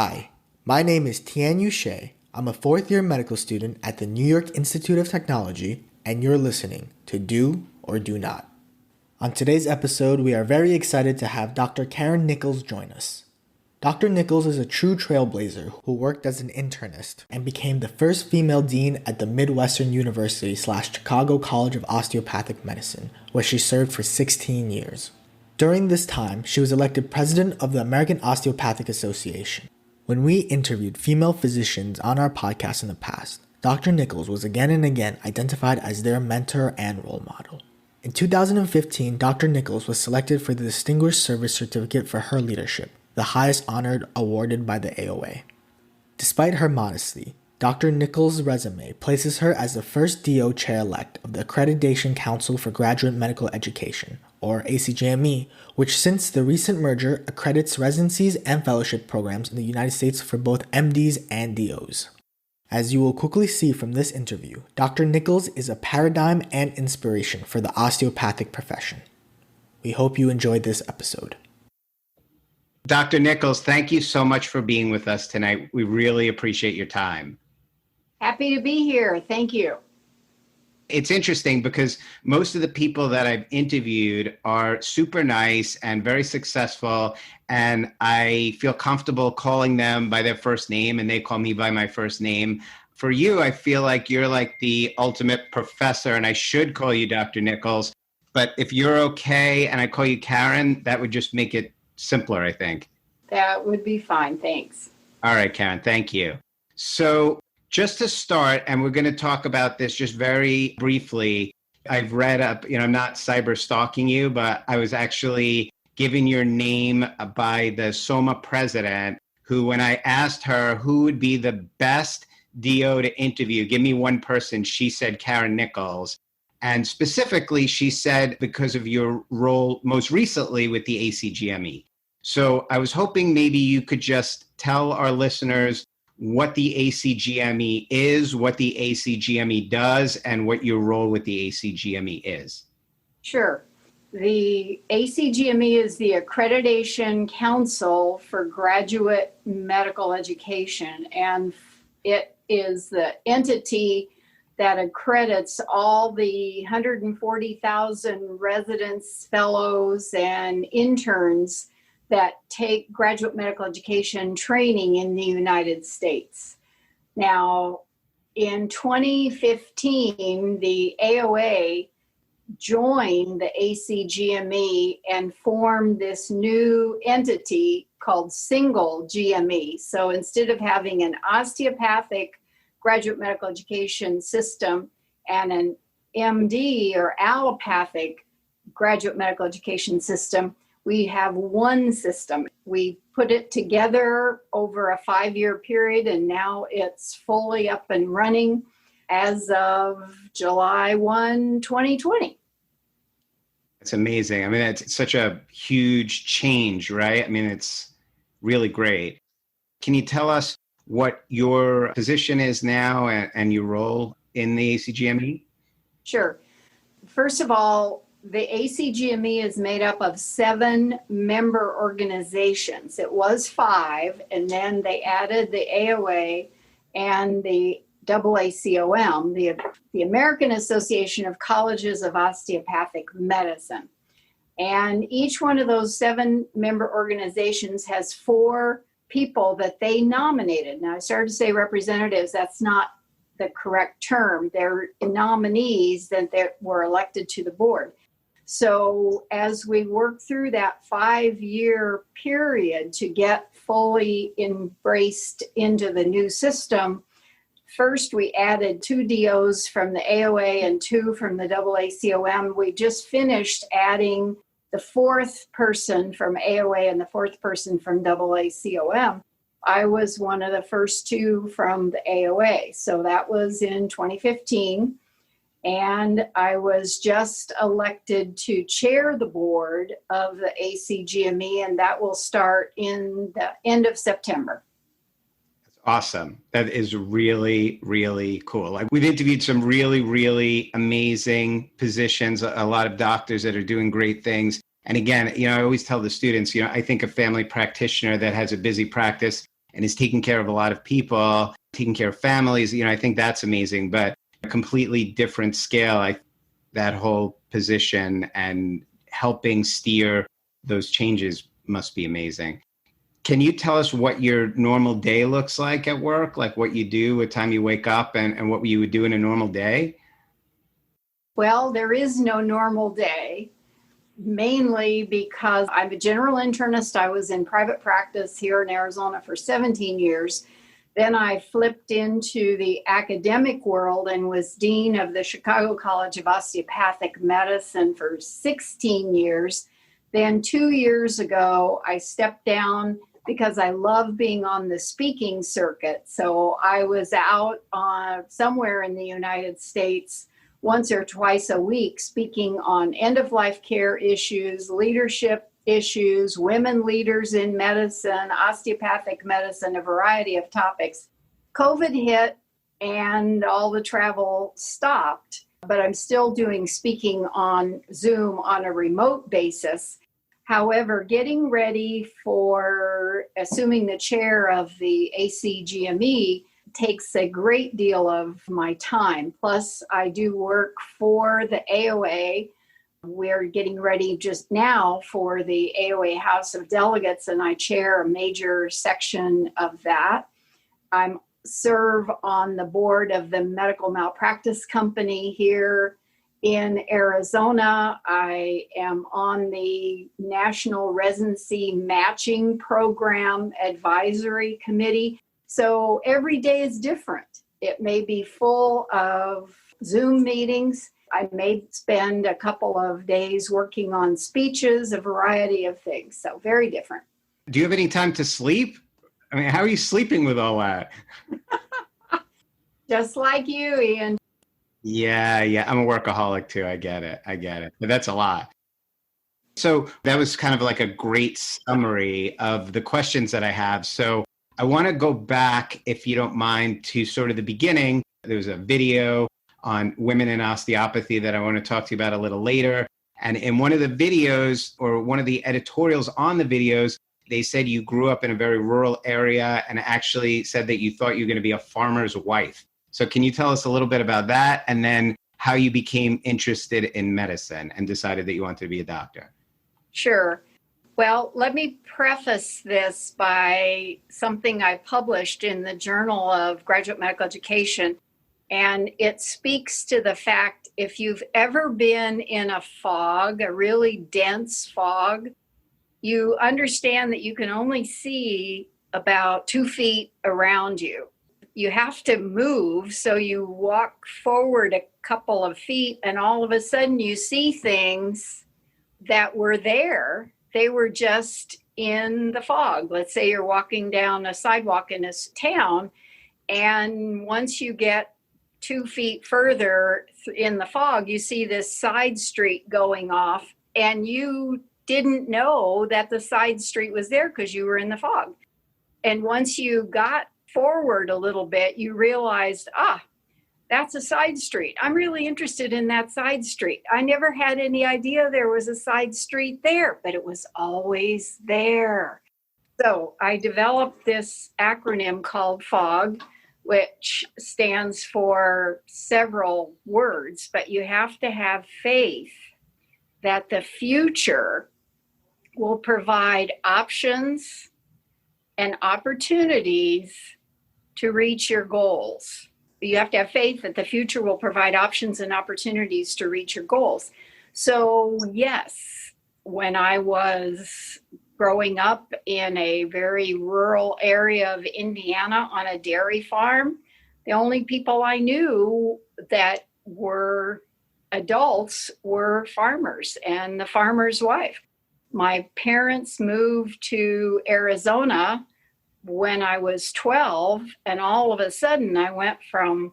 Hi, my name is Tian Yu Shea. I'm a fourth-year medical student at the New York Institute of Technology, and you're listening to Do or Do Not. On today's episode, we are very excited to have Dr. Karen Nichols join us. Dr. Nichols is a true trailblazer who worked as an internist and became the first female dean at the Midwestern University / Chicago College of Osteopathic Medicine, where she served for 16 years. During this time, she was elected president of the American Osteopathic Association. When we interviewed female physicians on our podcast in the past, Dr. Nichols was again and again identified as their mentor and role model. In 2015, Dr. Nichols was selected for the Distinguished Service Certificate for her leadership, the highest honor awarded by the AOA. Despite her modesty, Dr. Nichols' resume places her as the first DO chair-elect of the Accreditation Council for Graduate Medical Education, or ACGME, which since the recent merger accredits residencies and fellowship programs in the United States for both MDs and DOs. As you will quickly see from this interview, Dr. Nichols is a paradigm and inspiration for the osteopathic profession. We hope you enjoyed this episode. Dr. Nichols, thank you so much for being with us tonight. We really appreciate your time. Happy to be here. Thank you. It's interesting because most of the people that I've interviewed are super nice and very successful, and I feel comfortable calling them by their first name, and they call me by my first name. For you, I feel like you're like the ultimate professor, and I should call you Dr. Nichols. But if you're okay and I call you Karen, that would just make it simpler, I think. That would be fine. Thanks. All right, Karen, thank you. So just to start, and we're going to talk about this just very briefly, I've read up, I'm not cyber stalking you, but I was actually given your name by the SOMA president, who, when I asked her who would be the best DO to interview, give me one person, she said Karen Nichols. And specifically, she said because of your role most recently with the ACGME. So I was hoping maybe you could just tell our listeners what the ACGME is, what the ACGME does, and what your role with the ACGME is. Sure. The ACGME is the Accreditation Council for Graduate Medical Education, and it is the entity that accredits all the 140,000 residents, fellows, and interns that take graduate medical education training in the United States. Now, in 2015, the AOA joined the ACGME and formed this new entity called Single GME. So instead of having an osteopathic graduate medical education system and an MD or allopathic graduate medical education system, we have one system. We put it together over a 5-year period, and now it's fully up and running as of July 1, 2020. It's amazing. I mean, it's such a huge change, right? I mean, it's really great. Can you tell us what your position is now and your role in the ACGME? Sure. First of all, the ACGME is made up of 7 member organizations. It was 5, and then they added the AOA and the AACOM, the American Association of Colleges of Osteopathic Medicine. And each one of those 7 member organizations has 4 people that they nominated. Now, I started to say representatives. That's not the correct term. They're nominees that were elected to the board. So as we work through that 5-year period to get fully embraced into the new system, first we added 2 DOs from the AOA and 2 from the AACOM. We just finished adding the 4th person from AOA and the 4th person from AACOM. I was one of the first 2 from the AOA. So that was in 2015. And I was just elected to chair the board of the ACGME, and that will start in the end of September. That's awesome. That is really, really cool. Like, we've interviewed some really, really amazing positions, a lot of doctors that are doing great things. And again, I always tell the students, I think a family practitioner that has a busy practice and is taking care of a lot of people, taking care of families. I think that's amazing, but a completely different scale, that whole position and helping steer those changes must be amazing. Can you tell us what your normal day looks like at work? Like what you do, what time you wake up, and what you would do in a normal day? Well, there is no normal day, mainly because I'm a general internist. I was in private practice here in Arizona for 17 years. Then I flipped into the academic world and was dean of the Chicago College of Osteopathic Medicine for 16 years. Then 2 years ago, I stepped down because I love being on the speaking circuit. So I was out somewhere in the United States once or twice a week speaking on end-of-life care issues, leadership issues, women leaders in medicine, osteopathic medicine, a variety of topics. COVID hit and all the travel stopped, but I'm still doing speaking on Zoom on a remote basis. However, getting ready for assuming the chair of the ACGME takes a great deal of my time. Plus, I do work for the AOA. We're getting ready just now for the AOA House of Delegates, and I chair a major section of that. I serve on the board of the medical malpractice company here in Arizona. I am on the National Residency Matching Program Advisory Committee. So every day is different. It may be full of Zoom meetings. I may spend a couple of days working on speeches, a variety of things. So very different. Do you have any time to sleep? I mean, how are you sleeping with all that? Just like you, Ian. Yeah. I'm a workaholic too. I get it. But that's a lot. So that was kind of like a great summary of the questions that I have. So I want to go back, if you don't mind, to sort of the beginning. There was a video on women in osteopathy that I want to talk to you about a little later. And in one of the videos, or one of the editorials on the videos, they said you grew up in a very rural area and actually said that you thought you were going to be a farmer's wife. So can you tell us a little bit about that, and then how you became interested in medicine and decided that you wanted to be a doctor? Sure. Well, let me preface this by something I published in the Journal of Graduate Medical Education. And it speaks to the fact, if you've ever been in a fog, a really dense fog, you understand that you can only see about 2 feet around you. You have to move, so you walk forward a couple of feet, and all of a sudden you see things that were there. They were just in the fog. Let's say you're walking down a sidewalk in a town, and once you get 2 feet further in the fog, you see this side street going off, and you didn't know that the side street was there because you were in the fog. And once you got forward a little bit, you realized, that's a side street. I'm really interested in that side street. I never had any idea there was a side street there, but it was always there. So I developed this acronym called FOG, which stands for several words, but you have to have faith that the future will provide options and opportunities to reach your goals. You have to have faith that the future will provide options and opportunities to reach your goals. So yes, when I was growing up in a very rural area of Indiana on a dairy farm, the only people I knew that were adults were farmers and the farmer's wife. My parents moved to Arizona when I was 12, and all of a sudden I went from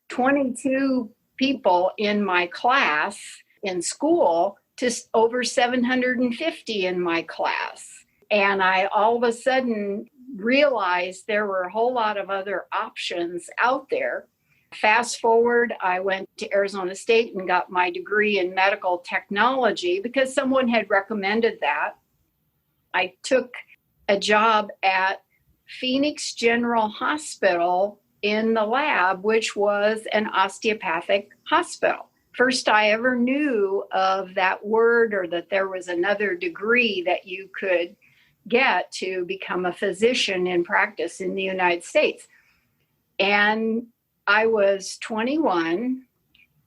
22 people in my class in school to over 750 in my class. And I all of a sudden realized there were a whole lot of other options out there. Fast forward, I went to Arizona State and got my degree in medical technology because someone had recommended that. I took a job at Phoenix General Hospital in the lab, which was an osteopathic hospital. First I ever knew of that word, or that there was another degree that you could get to become a physician in practice in the United States. And I was 21,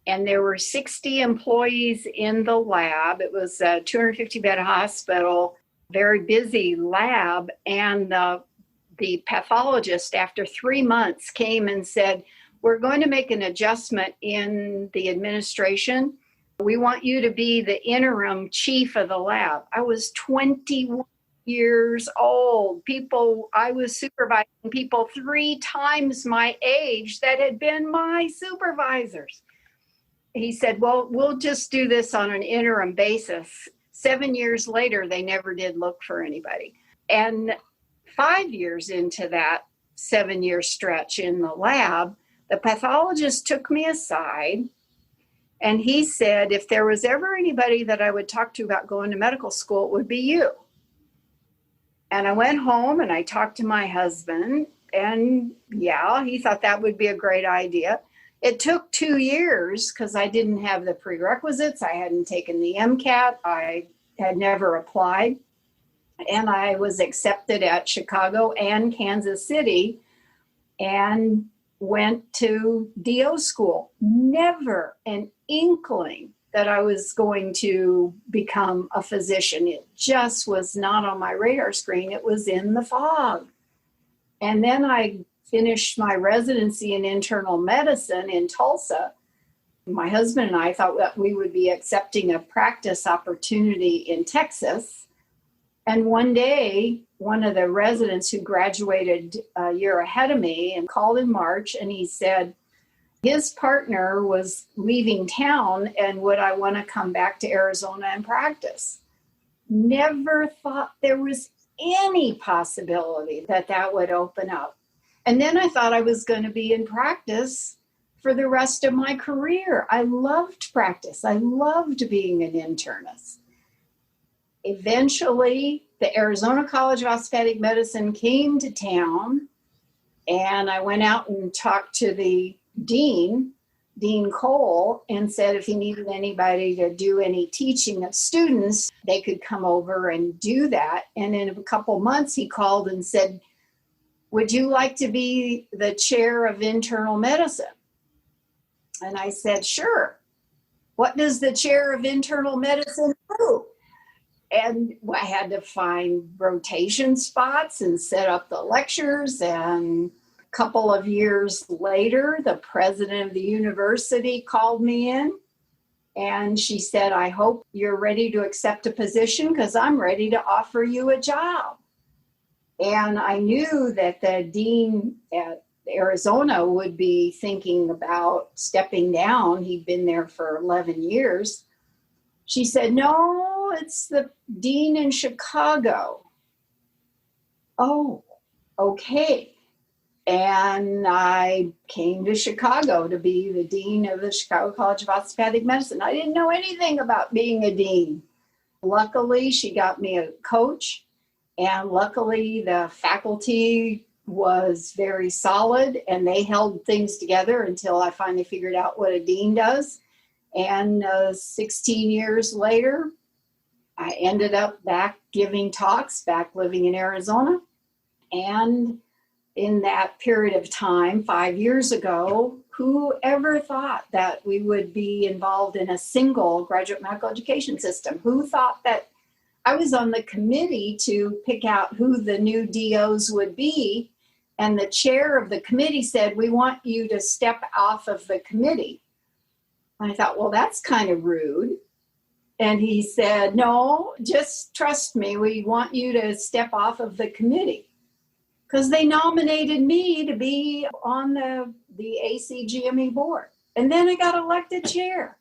and there were 60 employees in the lab. It was a 250-bed hospital, very busy lab. And the pathologist, after 3 months, came and said, we're going to make an adjustment in the administration. We want you to be the interim chief of the lab. I was 21 years old. I was supervising people 3 times my age that had been my supervisors. He said, well, we'll just do this on an interim basis. 7 years later, they never did look for anybody. And 5 years into that 7-year stretch in the lab, the pathologist took me aside and he said, if there was ever anybody that I would talk to about going to medical school, it would be you. And I went home and I talked to my husband, and yeah, he thought that would be a great idea. It took 2 years because I didn't have the prerequisites. I hadn't taken the MCAT. I had never applied. And I was accepted at Chicago and Kansas City and went to DO school. Never an inkling that I was going to become a physician. It just was not on my radar screen. It was in the fog. And then I finished my residency in internal medicine in Tulsa. My husband and I thought that we would be accepting a practice opportunity in Texas. And one day, one of the residents who graduated a year ahead of me and called in March, and he said his partner was leaving town and would I want to come back to Arizona and practice? Never thought there was any possibility that that would open up. And then I thought I was going to be in practice for the rest of my career. I loved practice. I loved being an internist. Eventually, the Arizona College of Osteopathic Medicine came to town, and I went out and talked to the dean, Dean Cole, and said if he needed anybody to do any teaching of students, they could come over and do that. And in a couple months, he called and said, would you like to be the chair of internal medicine? And I said, sure. What does the chair of internal medicine do? And I had to find rotation spots and set up the lectures. And a couple of years later, the president of the university called me in. And she said, I hope you're ready to accept a position because I'm ready to offer you a job. And I knew that the dean at Arizona would be thinking about stepping down. He'd been there for 11 years. She said, no, it's the dean in Chicago. Oh, okay. And I came to Chicago to be the dean of the Chicago College of Osteopathic Medicine. I didn't know anything about being a dean. Luckily, she got me a coach, and luckily the faculty was very solid, and they held things together until I finally figured out what a dean does. And 16 years later, I ended up back giving talks, back living in Arizona. And in that period of time, 5 years ago, who ever thought that we would be involved in a single graduate medical education system? Who thought that I was on the committee to pick out who the new DOs would be? And the chair of the committee said, we want you to step off of the committee. I thought, well, that's kind of rude. And he said, no, just trust me. We want you to step off of the committee. Because they nominated me to be on the ACGME board. And then I got elected chair.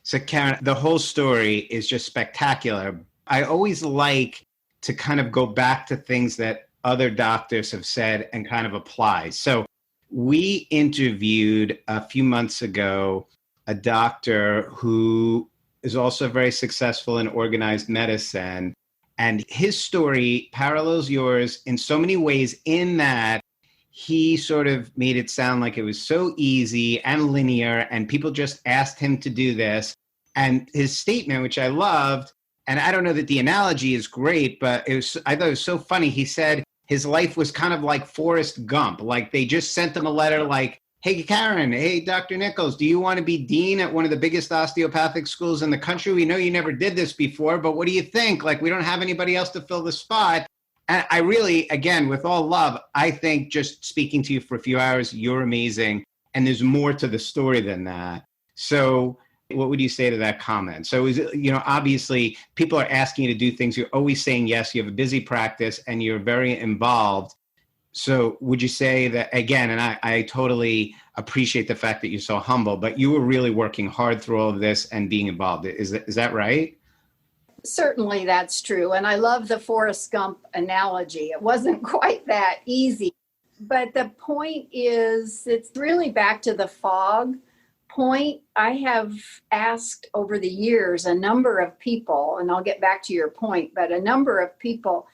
So Karen, the whole story is just spectacular. I always like to kind of go back to things that other doctors have said and kind of apply. So we interviewed a few months ago a doctor who is also very successful in organized medicine. And his story parallels yours in so many ways, in that he sort of made it sound like it was so easy and linear, and people just asked him to do this. And his statement, which I loved, and I don't know that the analogy is great, but I thought it was so funny. He said his life was kind of like Forrest Gump. Like they just sent him a letter like, hey, Karen, hey, Dr. Nichols, do you want to be dean at one of the biggest osteopathic schools in the country? We know you never did this before, but what do you think? Like, we don't have anybody else to fill the spot. And I really, again, with all love, I think just speaking to you for a few hours, you're amazing. And there's more to the story than that. So what would you say to that comment? So is it, obviously people are asking you to do things. You're always saying yes. You have a busy practice and you're very involved. So would you say that, again, and I totally appreciate the fact that you're so humble, but you were really working hard through all of this and being involved. Is that right? Certainly that's true. And I love the Forrest Gump analogy. It wasn't quite that easy. But the point is, it's really back to the fog point. I have asked over the years a number of people, and I'll get back to your point, but a number of people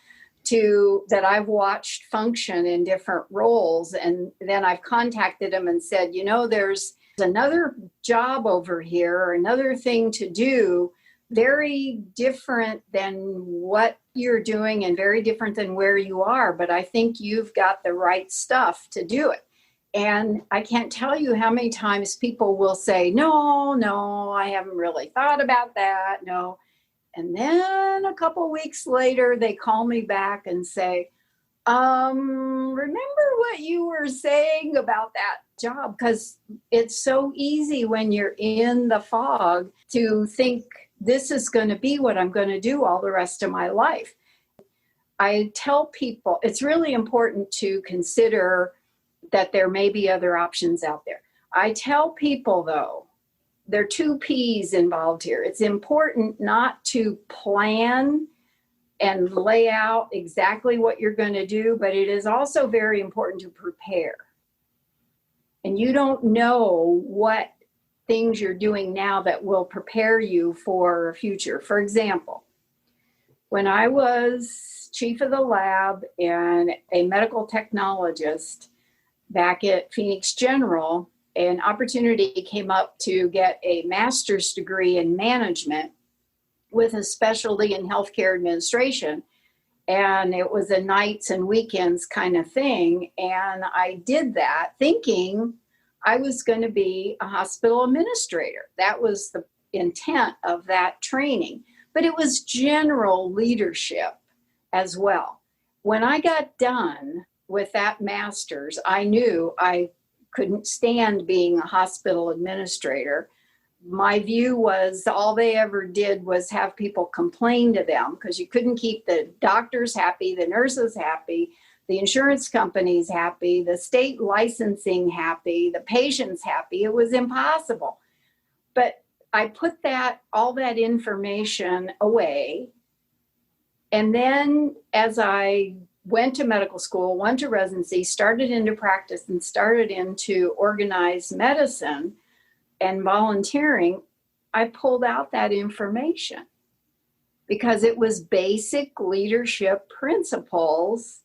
that I've watched function in different roles. And then I've contacted them and said, there's another job over here, or another thing to do, very different than what you're doing and very different than where you are. But I think you've got the right stuff to do it. And I can't tell you how many times people will say, no, I haven't really thought about that. No. And then a couple weeks later, they call me back and say, remember what you were saying about that job? Because it's so easy when you're in the fog to think this is going to be what I'm going to do all the rest of my life. I tell people it's really important to consider that there may be other options out there. I tell people, though, there are two P's involved here. It's important not to plan and lay out exactly what you're going to do, but it is also very important to prepare. And you don't know what things you're doing now that will prepare you for a future. For example, when I was chief of the lab and a medical technologist back at Phoenix General, an opportunity came up to get a master's degree in management with a specialty in healthcare administration. And it was a nights and weekends kind of thing. And I did that thinking I was going to be a hospital administrator. That was the intent of that training. But it was general leadership as well. When I got done with that master's, I knew I couldn't stand being a hospital administrator. My view was all they ever did was have people complain to them, because you couldn't keep the doctors happy, the nurses happy, the insurance companies happy, the state licensing happy, the patients happy. It was impossible. But I put all that information away. And then as I went to medical school, went to residency, started into practice, and started into organized medicine and volunteering, I pulled out that information because it was basic leadership principles.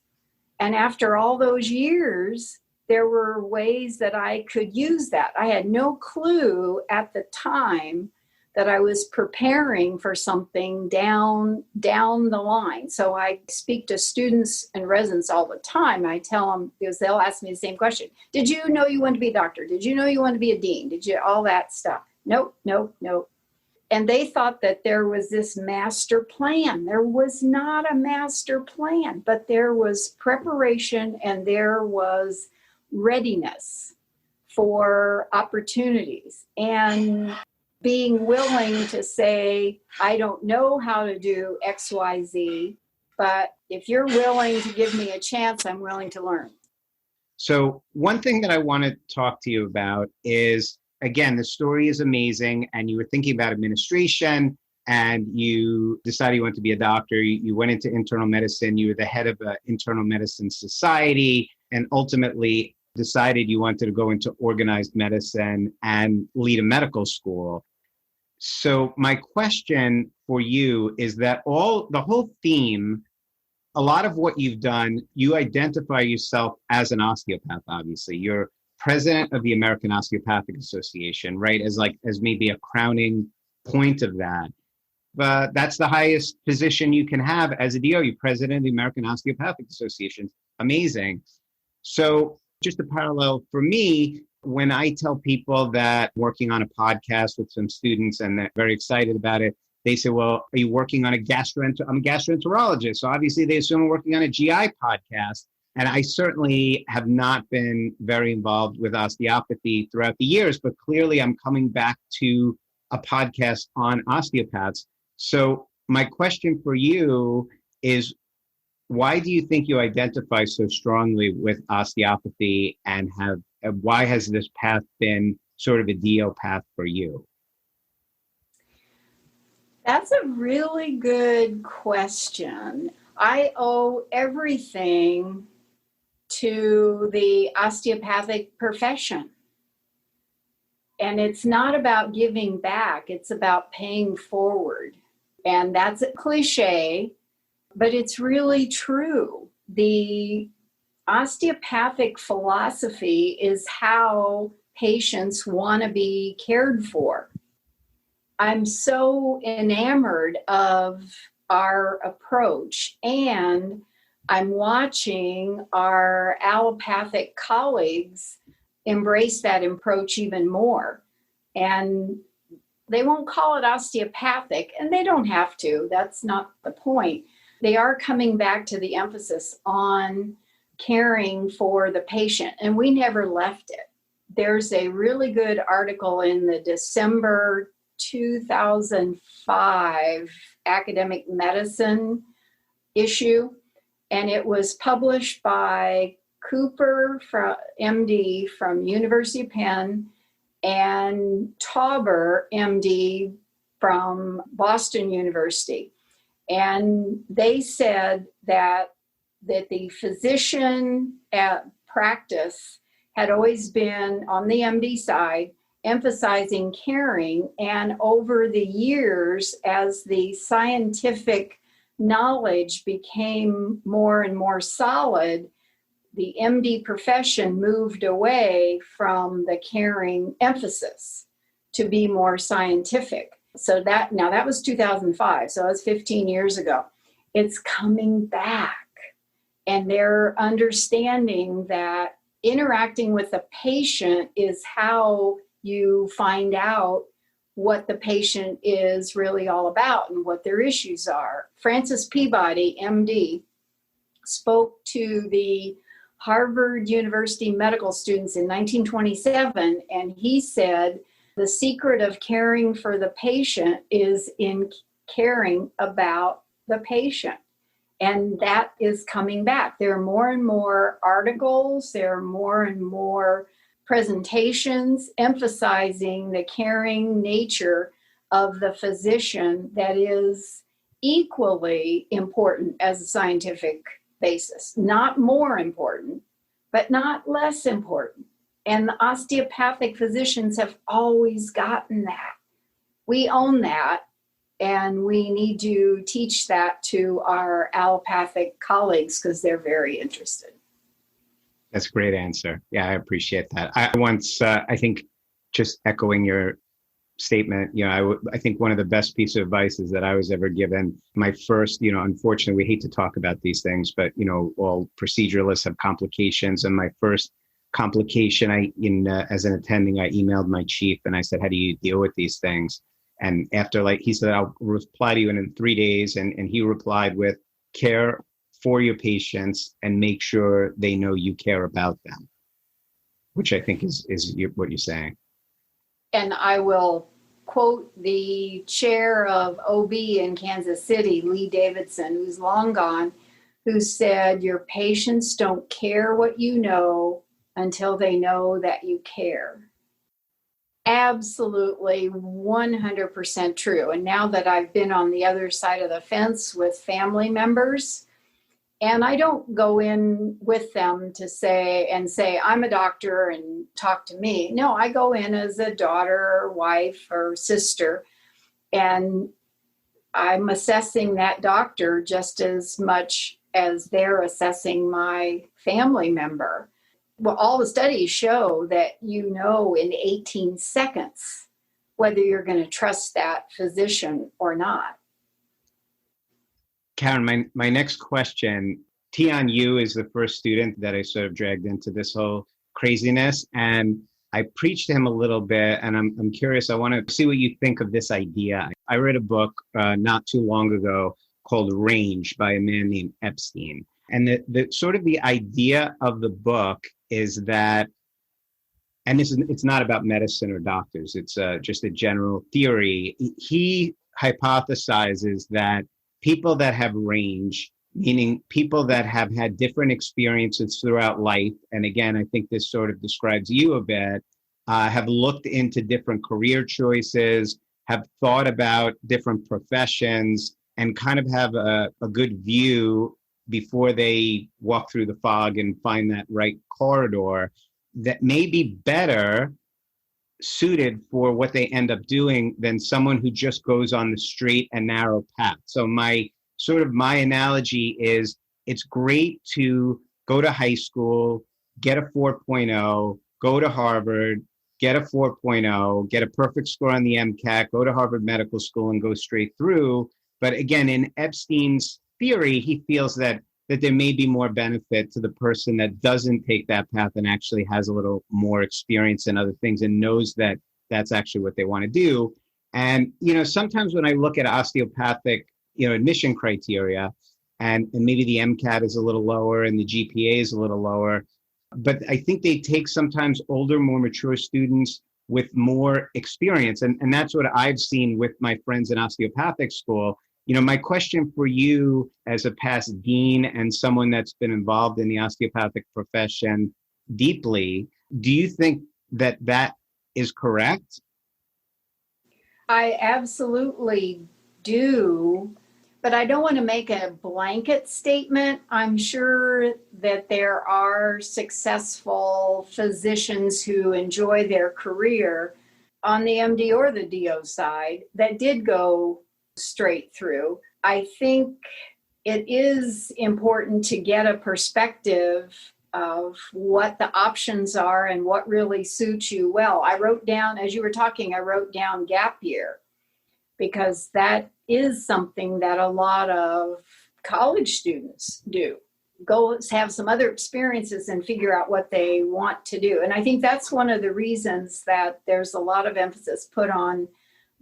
And after all those years, there were ways that I could use that. I had no clue at the time that I was preparing for something down the line. So I speak to students and residents all the time. I tell them, because they'll ask me the same question. Did you know you wanted to be a doctor? Did you know you wanted to be a dean? Did you, all that stuff? Nope. And they thought that there was this master plan. There was not a master plan, but there was preparation and there was readiness for opportunities. And being willing to say, I don't know how to do X, Y, Z, but if you're willing to give me a chance, I'm willing to learn. So one thing that I want to talk to you about is, again, the story is amazing, and you were thinking about administration, and you decided you wanted to be a doctor. You went into internal medicine. You were the head of an internal medicine society, and ultimately decided you wanted to go into organized medicine and lead a medical school. So my question for you is that the whole theme, a lot of what you've done, you identify yourself as an osteopath, obviously. You're president of the American Osteopathic Association, right? As maybe a crowning point of that. But that's the highest position you can have as a DO. You're president of the American Osteopathic Association. Amazing. So just a parallel for me, when I tell people that I'm working on a podcast with some students and they're very excited about it, they say, well, are you working on I'm a gastroenterologist. So obviously they assume I'm working on a GI podcast. And I certainly have not been very involved with osteopathy throughout the years, but clearly I'm coming back to a podcast on osteopaths. So my question for you is, why do you think you identify so strongly with osteopathy, and why has this path been sort of a DO path for you? That's a really good question. I owe everything to the osteopathic profession. And it's not about giving back, it's about paying forward. And that's a cliche, but it's really true. The osteopathic philosophy is how patients want to be cared for. I'm so enamored of our approach, and I'm watching our allopathic colleagues embrace that approach even more. And they won't call it osteopathic, and they don't have to. That's not the point. They are coming back to the emphasis on caring for the patient, and we never left it. There's a really good article in the December 2005 Academic Medicine issue, and it was published by Cooper, MD from University of Penn, and Tauber, MD from Boston University. And they said that the physician at practice had always been on the MD side, emphasizing caring. And over the years, as the scientific knowledge became more and more solid, the MD profession moved away from the caring emphasis to be more scientific. So that was 2005. So that was 15 years ago. It's coming back. And they're understanding that interacting with the patient is how you find out what the patient is really all about and what their issues are. Francis Peabody, MD, spoke to the Harvard University medical students in 1927, and he said, the secret of caring for the patient is in caring about the patient. And that is coming back. There are more and more articles, there are more and more presentations emphasizing the caring nature of the physician that is equally important as a scientific basis. Not more important, but not less important. And the osteopathic physicians have always gotten that. We own that, and we need to teach that to our allopathic colleagues because they're very interested. That's a great answer. Yeah, I appreciate that. I once, I think, just echoing your statement, I think one of the best pieces of advice is that I was ever given. My first, unfortunately, we hate to talk about these things, but, all proceduralists have complications. And my first complication, as an attending, I emailed my chief and I said, how do you deal with these things? And after, he said, I'll reply to you in 3 days. And he replied with, care for your patients and make sure they know you care about them, which I think is what you're saying. And I will quote the chair of OB in Kansas City, Lee Davidson, who's long gone, who said, your patients don't care what you know until they know that you care. Absolutely 100% true. And now that I've been on the other side of the fence with family members, and I don't go in with them to say, I'm a doctor and talk to me. No, I go in as a daughter or wife or sister And I'm assessing that doctor just as much as they're assessing my family member. Well, all the studies show that in 18 seconds whether you're going to trust that physician or not. Karen, my next question, Tian Yu is the first student that I sort of dragged into this whole craziness. And I preached to him a little bit, and I'm curious. I want to see what you think of this idea. I read a book not too long ago called Range by a man named Epstein. And the sort of the idea of the book is that, and it's not about medicine or doctors, it's just a general theory. He hypothesizes that people that have range, meaning people that have had different experiences throughout life, and again, I think this sort of describes you a bit, have looked into different career choices, have thought about different professions, and kind of have a good view before they walk through the fog and find that right corridor that may be better suited for what they end up doing than someone who just goes on the straight and narrow path. So my analogy is, it's great to go to high school, get a 4.0, go to Harvard, get a 4.0, get a perfect score on the MCAT, go to Harvard Medical School and go straight through. But again, in Epstein's theory, he feels that there may be more benefit to the person that doesn't take that path and actually has a little more experience in other things and knows that that's actually what they want to do. And, sometimes when I look at osteopathic, admission criteria, and maybe the MCAT is a little lower and the GPA is a little lower, but I think they take sometimes older, more mature students with more experience. And that's what I've seen with my friends in osteopathic school. My question for you as a past dean and someone that's been involved in the osteopathic profession deeply, do you think that is correct? I absolutely do, but I don't want to make a blanket statement. I'm sure that there are successful physicians who enjoy their career on the MD or the DO side that did go straight through. I think it is important to get a perspective of what the options are and what really suits you well. I wrote down, as you were talking, I wrote down gap year, because that is something that a lot of college students do. Go have some other experiences and figure out what they want to do. And I think that's one of the reasons that there's a lot of emphasis put on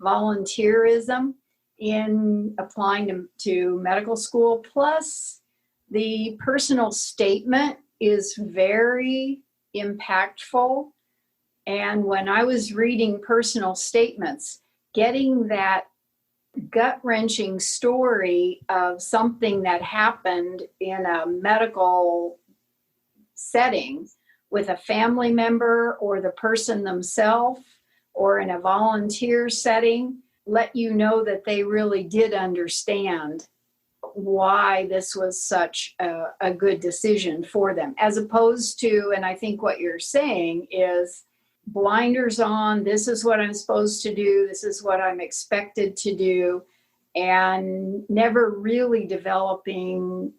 volunteerism in applying to medical school. Plus, the personal statement is very impactful. And when I was reading personal statements, getting that gut-wrenching story of something that happened in a medical setting with a family member or the person themselves, or in a volunteer setting, let you know that they really did understand why this was such a good decision for them, as opposed to, and I think what you're saying is, blinders on, this is what I'm supposed to do, this is what I'm expected to do, and never really developing,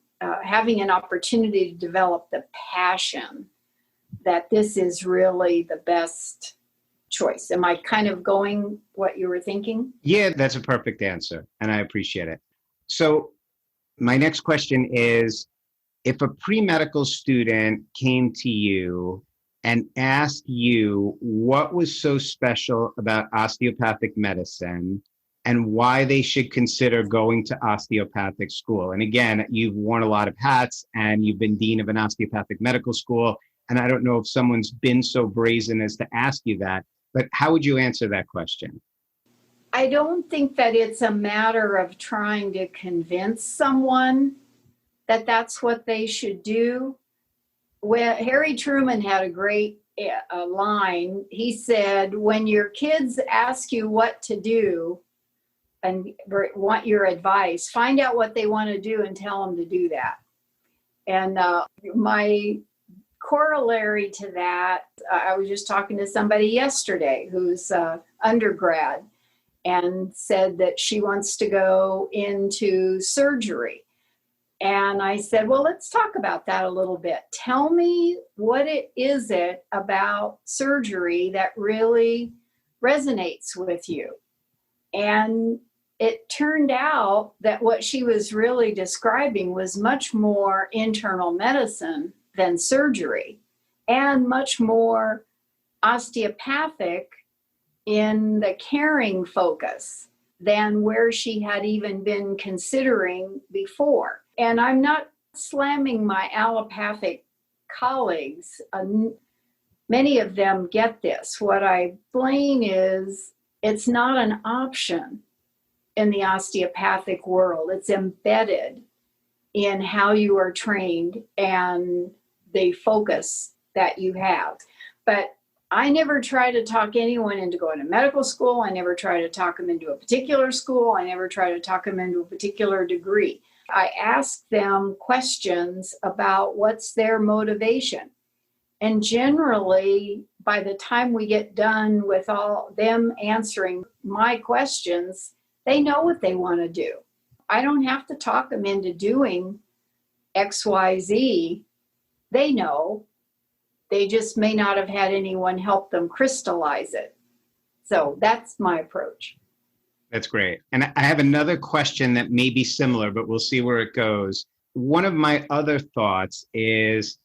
having an opportunity to develop the passion that this is really the best choice. Am I kind of going what you were thinking? Yeah, that's a perfect answer, and I appreciate it. So my next question is, if a pre-medical student came to you and asked you what was so special about osteopathic medicine and why they should consider going to osteopathic school. And again, you've worn a lot of hats and you've been dean of an osteopathic medical school. And I don't know if someone's been so brazen as to ask you that, but how would you answer that question? I don't think that it's a matter of trying to convince someone that that's what they should do. Well, Harry Truman had a great line. He said, when your kids ask you what to do and want your advice, find out what they want to do and tell them to do that. And my corollary to that, I was just talking to somebody yesterday who's undergrad, and said that she wants to go into surgery. And I said, well, let's talk about that a little bit. Tell me what it is about surgery that really resonates with you. And it turned out that what she was really describing was much more internal medicine than surgery, and much more osteopathic in the caring focus than where she had even been considering before. And I'm not slamming my allopathic colleagues. Many of them get this. What I explain is it's not an option in the osteopathic world. It's embedded in how you are trained and the focus that you have. But I never try to talk anyone into going to medical school. I never try to talk them into a particular school. I never try to talk them into a particular degree. I ask them questions about what's their motivation. And generally, by the time we get done with all them answering my questions, they know what they want to do. I don't have to talk them into doing XYZ. They know. They just may not have had anyone help them crystallize it. So that's my approach. That's great. And I have another question that may be similar, but we'll see where it goes. One of my other thoughts is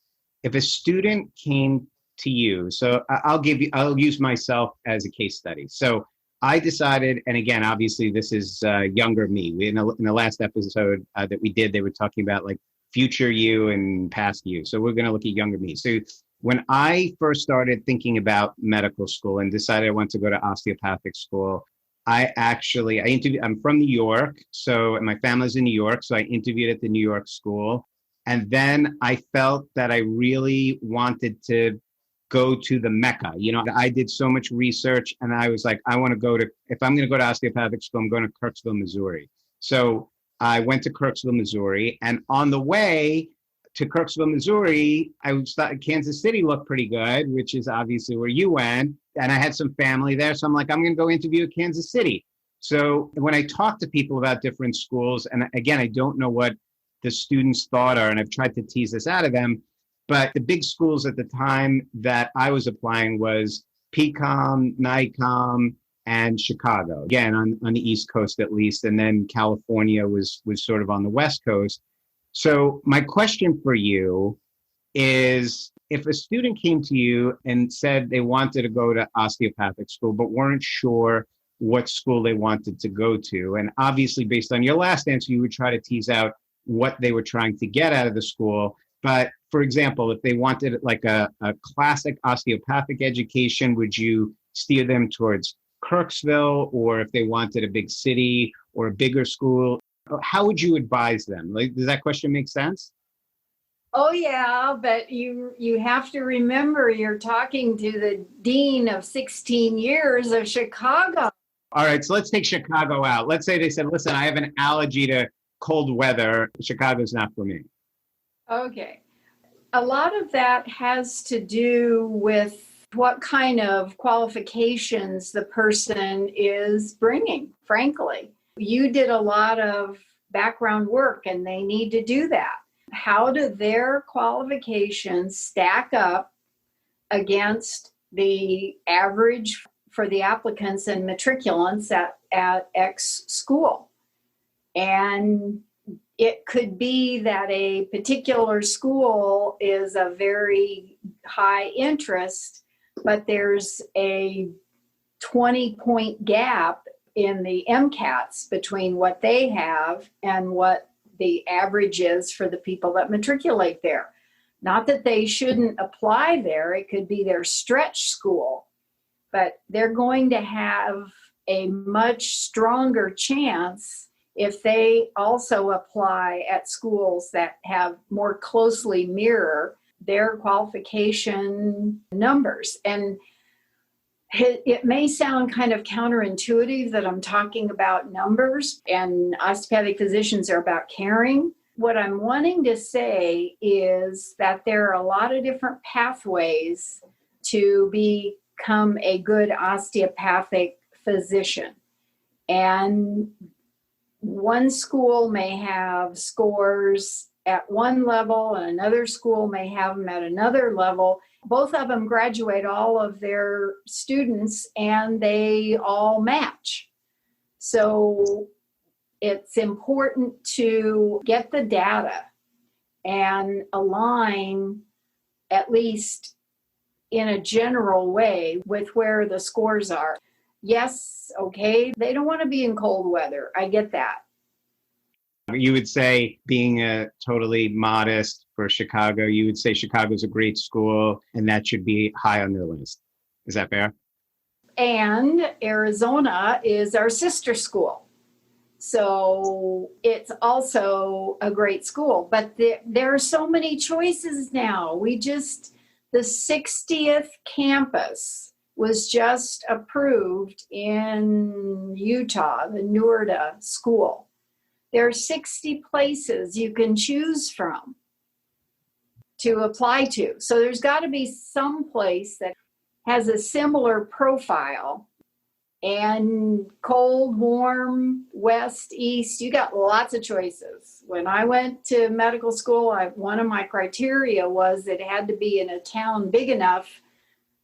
if a student came to you, so I'll use myself as a case study. So I decided, and again, obviously this is younger me. In the last episode that we did, they were talking about like future you and past you. So we're going to look at younger me. So when I first started thinking about medical school and decided I wanted to go to osteopathic school, I interviewed. I'm from New York, and my family's in New York, so I interviewed at the New York school. And then I felt that I really wanted to go to the Mecca. You know, I did so much research and I was like, if I'm going to go to osteopathic school, I'm going to Kirksville, Missouri. So I went to Kirksville, Missouri. And on the way to Kirksville, Missouri, Kansas City looked pretty good, which is obviously where you went. And I had some family there. So I'm like, I'm going to go interview at Kansas City. So when I talk to people about different schools, and again, I don't know what the students' thought are, and I've tried to tease this out of them, but the big schools at the time that I was applying was PCOM, NICOM, and Chicago. Again, on the East Coast at least, and then California was sort of on the West Coast. So my question for you is, if a student came to you and said they wanted to go to osteopathic school, but weren't sure what school they wanted to go to, and obviously based on your last answer, you would try to tease out what they were trying to get out of the school. But for example, if they wanted like a classic osteopathic education, would you steer them towards Kirksville? Or if they wanted a big city or a bigger school, how would you advise them? Like, does that question make sense? Oh yeah, but you have to remember you're talking to the dean of 16 years of Chicago. All right, so let's take Chicago out. Let's say they said, listen, I have an allergy to cold weather. Chicago's not for me. Okay. A lot of that has to do with what kind of qualifications the person is bringing, frankly. You did a lot of background work and they need to do that. How do their qualifications stack up against the average for the applicants and matriculants at X school? And it could be that a particular school is a very high interest, but there's a 20-point gap in the MCATs between what they have and what the average is for the people that matriculate there. Not that they shouldn't apply there, it could be their stretch school, but they're going to have a much stronger chance if they also apply at schools that have more closely mirror their qualification numbers. And it may sound kind of counterintuitive that I'm talking about numbers, and osteopathic physicians are about caring. What I'm wanting to say is that there are a lot of different pathways to become a good osteopathic physician. And one school may have scores at one level and another school may have them at another level. Both of them graduate all of their students and they all match. So it's important to get the data and align, at least in a general way, with where the scores are. Yes, okay, they don't want to be in cold weather. I get that. You would say, being totally modest for Chicago, you would say Chicago's a great school and that should be high on their list. Is that fair? And Arizona is our sister school. So it's also a great school. But there are so many choices now. The 60th campus was just approved in Utah, the Nurda school. There are 60 places you can choose from to apply to. So there's got to be some place that has a similar profile. And cold, warm, west, east, you got lots of choices. When I went to medical school, one of my criteria was it had to be in a town big enough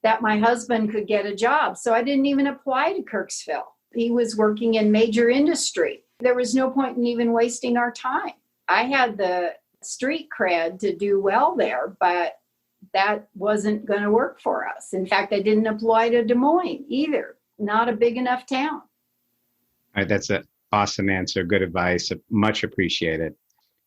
that my husband could get a job. So I didn't even apply to Kirksville. He was working in major industry. There was no point in even wasting our time. I had the street cred to do well there, but that wasn't going to work for us. In fact, I didn't apply to Des Moines either. Not a big enough town. All right, that's an awesome answer. Good advice. Much appreciated.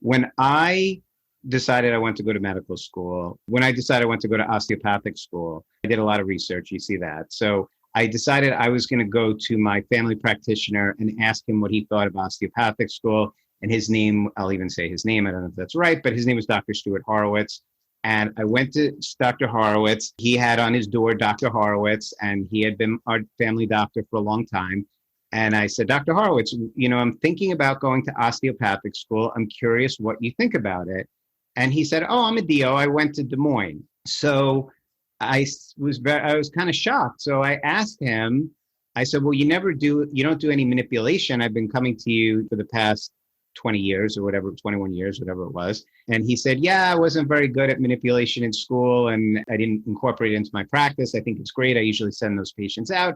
When I decided I wanted to go to medical school, when I decided I wanted to go to osteopathic school, I did a lot of research. You see that. So I decided I was going to go to my family practitioner and ask him what he thought of osteopathic school. And his name, I'll even say his name, I don't know if that's right, but his name was Dr. Stuart Horowitz. And I went to Dr. Horowitz. He had on his door Dr. Horowitz, and he had been our family doctor for a long time. And I said, Dr. Horowitz, I'm thinking about going to osteopathic school. I'm curious what you think about it. And he said, oh, I'm a DO. I went to Des Moines. So I was kind of shocked. So I asked him, I said, well, you don't do any manipulation. I've been coming to you for the past 20 years or whatever, 21 years, whatever it was. And he said, yeah, I wasn't very good at manipulation in school and I didn't incorporate it into my practice. I think it's great. I usually send those patients out.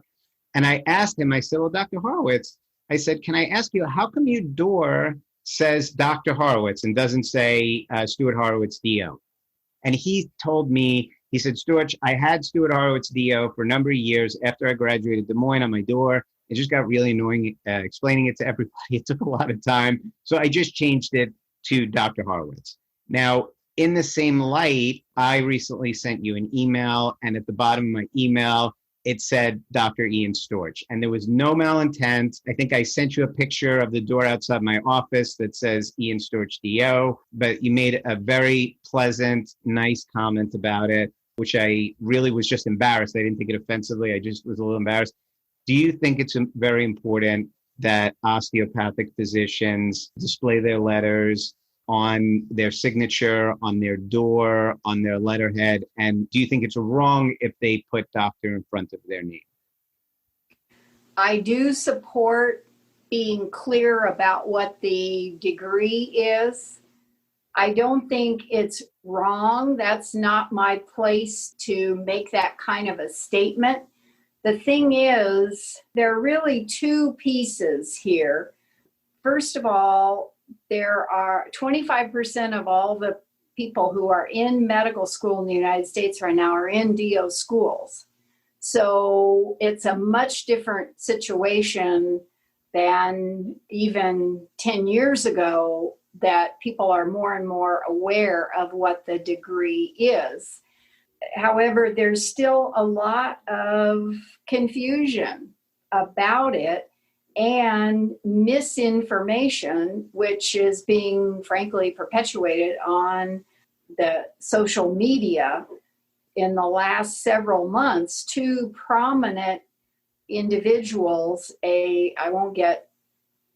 And I asked him, I said, well, Dr. Horowitz, I said, can I ask you, how come your door says Dr. Horowitz and doesn't say Stuart Horowitz DO? And he told me, he said, Stuart, I had Stuart Horowitz DO for a number of years after I graduated Des Moines on my door. It just got really annoying explaining it to everybody. It took a lot of time. So I just changed it to Dr. Horowitz. Now, in the same light, I recently sent you an email, and at the bottom of my email, it said Dr. Ian Storch, and there was no malintent. I think I sent you a picture of the door outside my office that says Ian Storch DO, but you made a very pleasant, nice comment about it, which I really was just embarrassed. I didn't take it offensively. I just was a little embarrassed. Do you think it's very important that osteopathic physicians display their letters on their signature, on their door, on their letterhead? And do you think it's wrong if they put doctor in front of their name? I do support being clear about what the degree is. I don't think it's wrong. That's not my place to make that kind of a statement. The thing is, there are really two pieces here. First of all, there are 25% of all the people who are in medical school in the United States right now are in DO schools. So it's a much different situation than even 10 years ago, that people are more and more aware of what the degree is. However, there's still a lot of confusion about it and misinformation, which is being, frankly, perpetuated on the social media in the last several months. Two prominent individuals, I won't get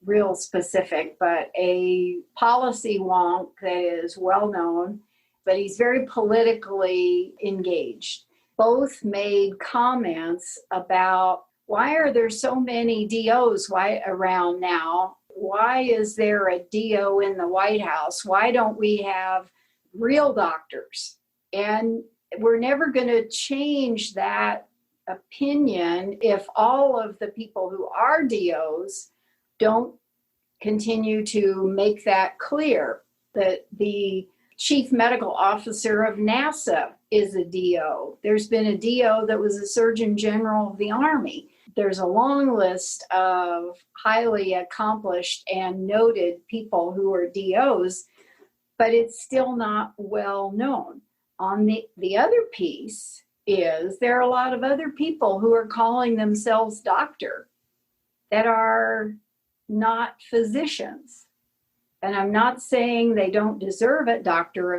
real specific, but a policy wonk that is well known, but he's very politically engaged. Both made comments about why are there so many DOs around now? Why is there a DO in the White House? Why don't we have real doctors? And we're never going to change that opinion if all of the people who are DOs don't continue to make that clear. That the chief medical officer of NASA is a DO. There's been a DO that was a Surgeon General of the Army. There's a long list of highly accomplished and noted people who are DOs, but it's still not well known. On the other piece is there are a lot of other people who are calling themselves doctor that are not physicians. And I'm not saying they don't deserve it. Doctor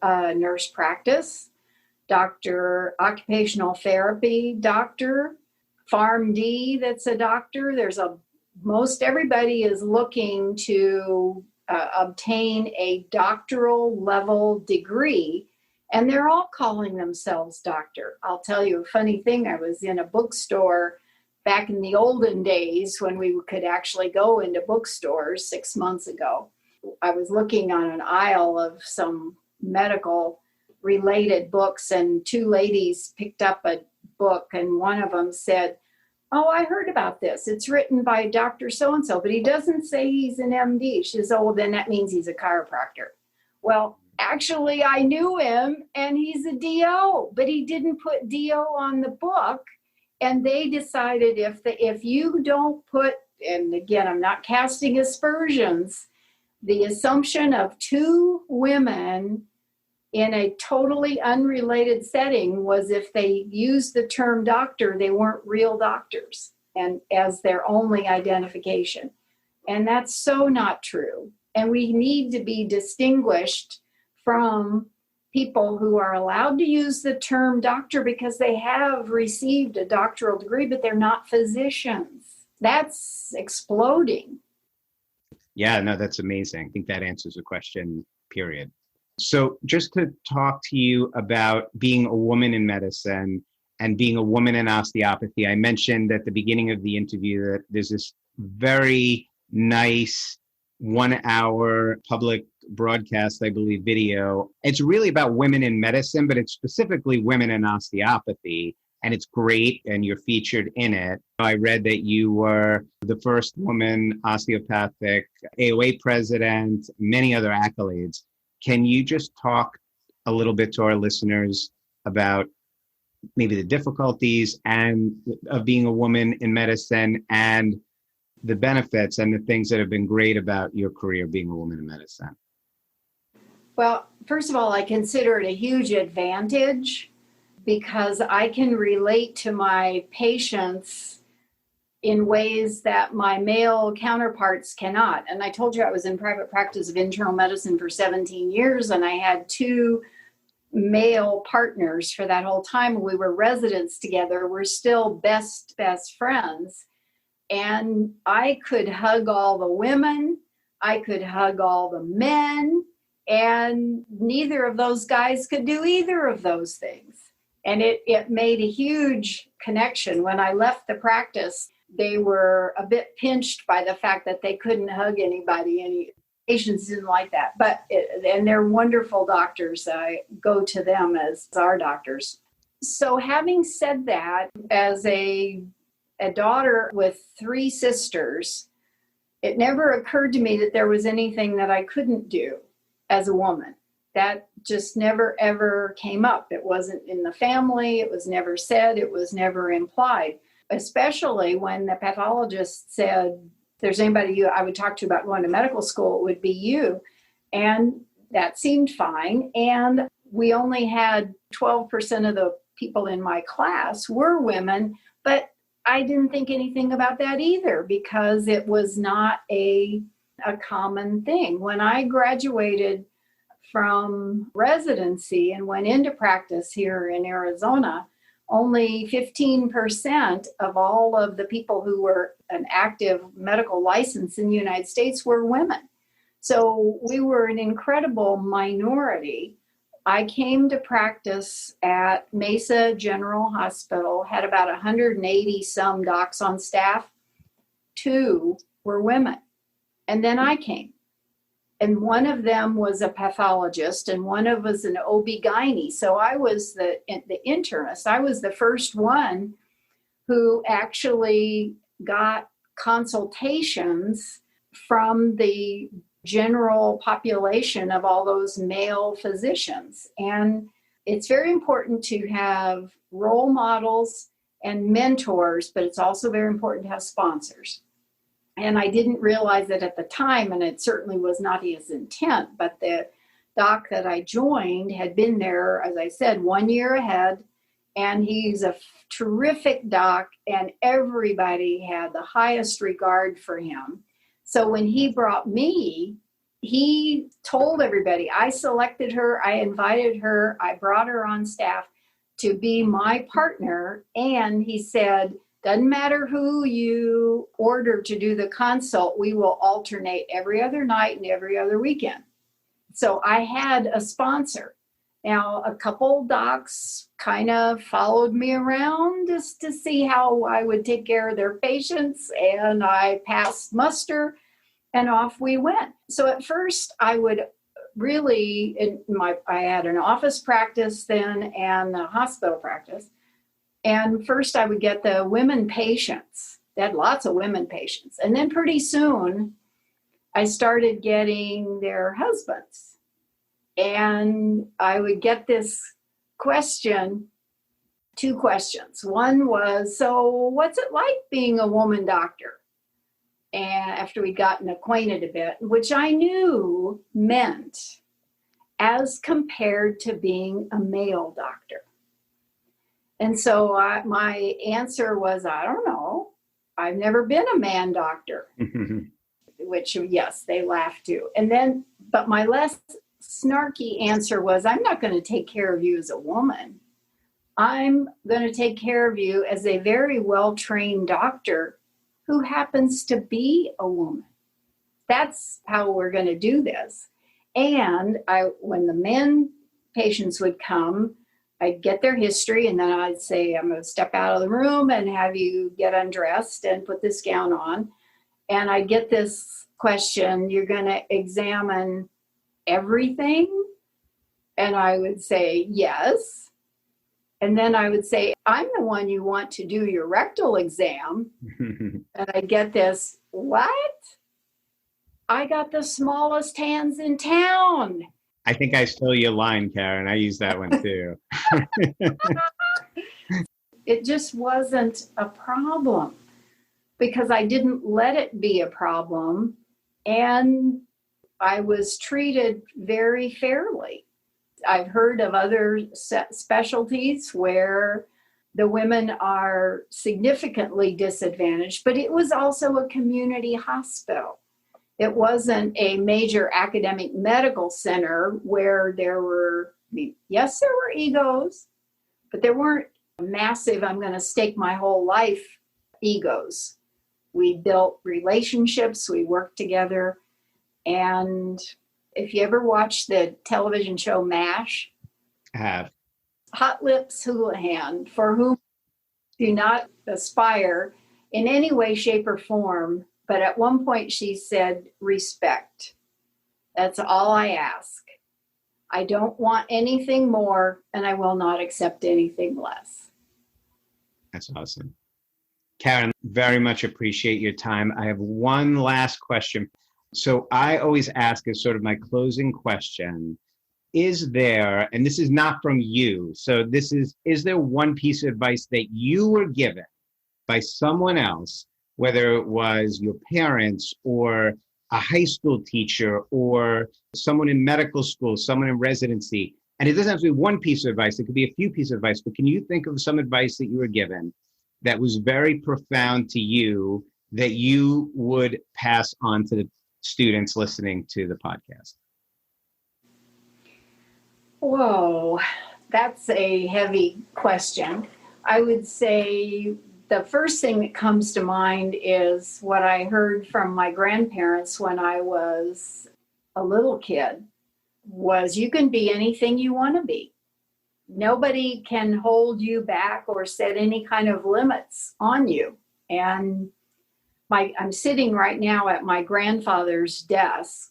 of nurse practice, doctor occupational therapy, doctor, PharmD that's a doctor. Most everybody is looking to obtain a doctoral level degree, and they're all calling themselves doctor. I'll tell you a funny thing. I was in a bookstore back in the olden days when we could actually go into bookstores 6 months ago. I was looking on an aisle of some medical related books, and two ladies picked up a book, and one of them said, "Oh, I heard about this. It's written by Dr. So-and-so, but he doesn't say he's an MD." She says, "Oh, well, then that means he's a chiropractor." Well, actually, I knew him, and he's a DO, but he didn't put DO on the book. And they decided if you don't put, and again, I'm not casting aspersions, the assumption of two women in a totally unrelated setting was if they used the term doctor, they weren't real doctors and as their only identification. And that's so not true. And we need to be distinguished from people who are allowed to use the term doctor because they have received a doctoral degree, but they're not physicians. That's exploding. Yeah, no, that's amazing. I think that answers the question, period. So just to talk to you about being a woman in medicine and being a woman in osteopathy, I mentioned at the beginning of the interview that there's this very nice 1 hour public broadcast, I believe, video. It's really about women in medicine, but it's specifically women in osteopathy. And it's great, and you're featured in it. I read that you were the first woman osteopathic AOA president, many other accolades. Can you just talk a little bit to our listeners about maybe the difficulties of being a woman in medicine and the benefits and the things that have been great about your career being a woman in medicine? Well, first of all, I consider it a huge advantage because I can relate to my patients in ways that my male counterparts cannot. And I told you I was in private practice of internal medicine for 17 years, and I had two male partners for that whole time. We were residents together. We're still best friends. And I could hug all the women. I could hug all the men. And neither of those guys could do either of those things. And it made a huge connection. When I left the practice, they were a bit pinched by the fact that they couldn't hug anybody. Any patients didn't like that. And they're wonderful doctors. I go to them as our doctors. So having said that, as a daughter with three sisters, it never occurred to me that there was anything that I couldn't do as a woman. That just never, ever came up. It wasn't in the family. It was never said. It was never implied, especially when the pathologist said, if there's anybody I would talk to about going to medical school, it would be you. And that seemed fine. And we only had 12% of the people in my class were women, but I didn't think anything about that either because it was not a common thing. When I graduated from residency and went into practice here in Arizona, only 15% of all of the people who were an active medical license in the United States were women. So we were an incredible minority. I came to practice at Mesa General Hospital, had about 180 some docs on staff. 2 were women. And then I came. And one of them was a pathologist and one of us an OB-GYN. So I was the internist. I was the first one who actually got consultations from the general population of all those male physicians. And it's very important to have role models and mentors, but it's also very important to have sponsors. And I didn't realize it at the time, and it certainly was not his intent, but the doc that I joined had been there, as I said, 1 year ahead, and he's a terrific doc, and everybody had the highest regard for him. So when he brought me, he told everybody, I selected her, I invited her, I brought her on staff to be my partner, and he said, doesn't matter who you order to do the consult, we will alternate every other night and every other weekend. So I had a sponsor. Now, a couple docs kind of followed me around just to see how I would take care of their patients, and I passed muster, and off we went. So at first, I would really, I had an office practice then and a hospital practice. And first I would get the women patients. They had lots of women patients. And then pretty soon I started getting their husbands. And I would get this question, 2 questions. One was, so what's it like being a woman doctor? And after we'd gotten acquainted a bit, which I knew meant as compared to being a male doctor. And so my answer was, I don't know. I've never been a man doctor, which, yes, they laughed too. And then, but my less snarky answer was, I'm not going to take care of you as a woman. I'm going to take care of you as a very well-trained doctor who happens to be a woman. That's how we're going to do this. And when the men patients would come, I'd get their history, and then I'd say, I'm going to step out of the room and have you get undressed and put this gown on. And I'd get this question, you're going to examine everything? And I would say, yes. And then I would say, I'm the one you want to do your rectal exam. And I get this, what? I got the smallest hands in town. I think I stole your line, Karen. I use that one too. It just wasn't a problem because I didn't let it be a problem, and I was treated very fairly. I've heard of other specialties where the women are significantly disadvantaged, but it was also a community hospital. It wasn't a major academic medical center where there were, yes, there were egos, but there weren't massive, I'm going to stake my whole life egos. We built relationships, we worked together. And if you ever watch the television show MASH, I have. Hot Lips Houlihan, for whom do not aspire in any way, shape, or form. But at one point she said, respect. That's all I ask. I don't want anything more, and I will not accept anything less. That's awesome. Karen, very much appreciate your time. I have one last question. So I always ask as sort of my closing question, is there, and this is not from you, so this is there one piece of advice that you were given by someone else, whether it was your parents or a high school teacher or someone in medical school, someone in residency, and it doesn't have to be one piece of advice, it could be a few pieces of advice, but can you think of some advice that you were given that was very profound to you that you would pass on to the students listening to the podcast? Whoa, that's a heavy question. I would say the first thing that comes to mind is what I heard from my grandparents when I was a little kid. was you can be anything you want to be. Nobody can hold you back or set any kind of limits on you. And I'm sitting right now at my grandfather's desk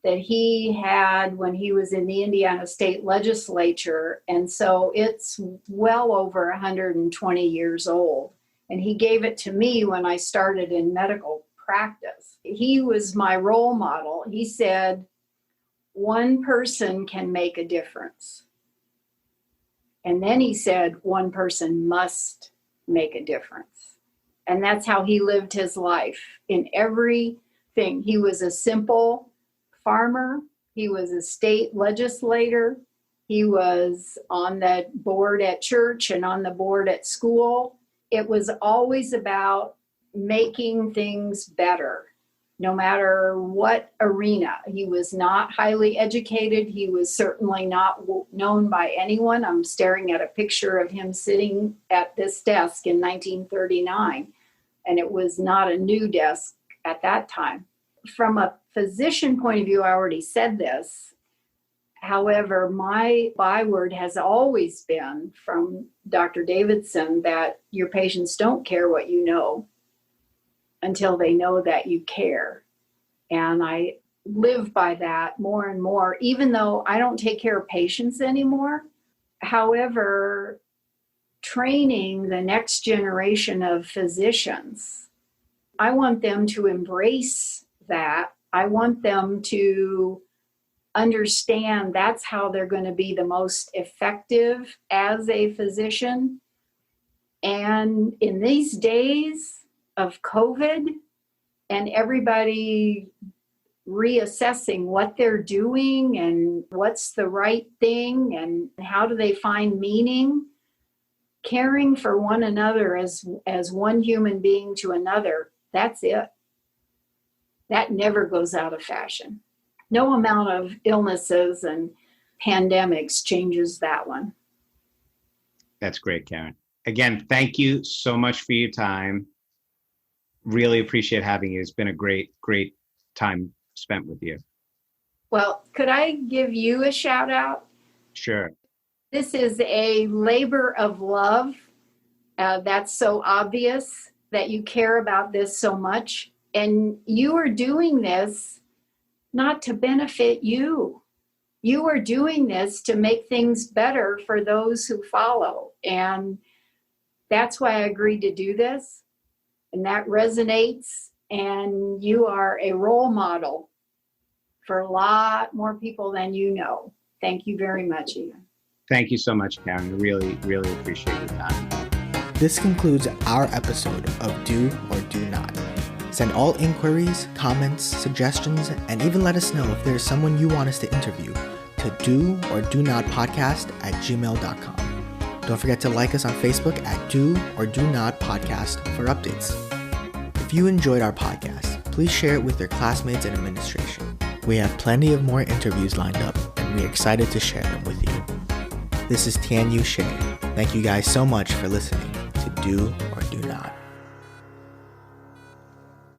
that he had when he was in the Indiana State Legislature. And so it's well over 120 years old. And he gave it to me when I started in medical practice. He was my role model. He said, one person can make a difference. And then he said, one person must make a difference. And that's how he lived his life in everything. He was a simple farmer. He was a state legislator. He was on the board at church and on the board at school. It was always about making things better, no matter what arena. He was not highly educated. He was certainly not known by anyone. I'm staring at a picture of him sitting at this desk in 1939, and it was not a new desk at that time. From a physician point of view, I already said this. However, my byword has always been from Dr. Davidson that your patients don't care what you know until they know that you care. And I live by that more and more, even though I don't take care of patients anymore. However, training the next generation of physicians, I want them to embrace that. I want them to understand that's how they're going to be the most effective as a physician. And in these days of COVID and everybody reassessing what they're doing and what's the right thing and how do they find meaning, caring for one another as one human being to another, that's it. That never goes out of fashion. No amount of illnesses and pandemics changes that one. That's great, Karen. Again, thank you so much for your time. Really appreciate having you. It's been a great, great time spent with you. Well, could I give you a shout out? Sure. This is a labor of love. That's so obvious that you care about this so much. And you are doing this not to benefit you. You are doing this to make things better for those who follow. And that's why I agreed to do this. And that resonates. And you are a role model for a lot more people than you know. Thank you very much, Ian. Thank you so much, Karen. I really, really appreciate your time. This concludes our episode of Do or Do Not. Send all inquiries, comments, suggestions, and even let us know if there is someone you want us to interview to doordonotpodcast@gmail.com. Don't forget to like us on Facebook at Do or Do Not Podcast for updates. If you enjoyed our podcast, please share it with your classmates and administration. We have plenty of more interviews lined up, and we're excited to share them with you. This is Tian Yu Shea. Thank you guys so much for listening to Do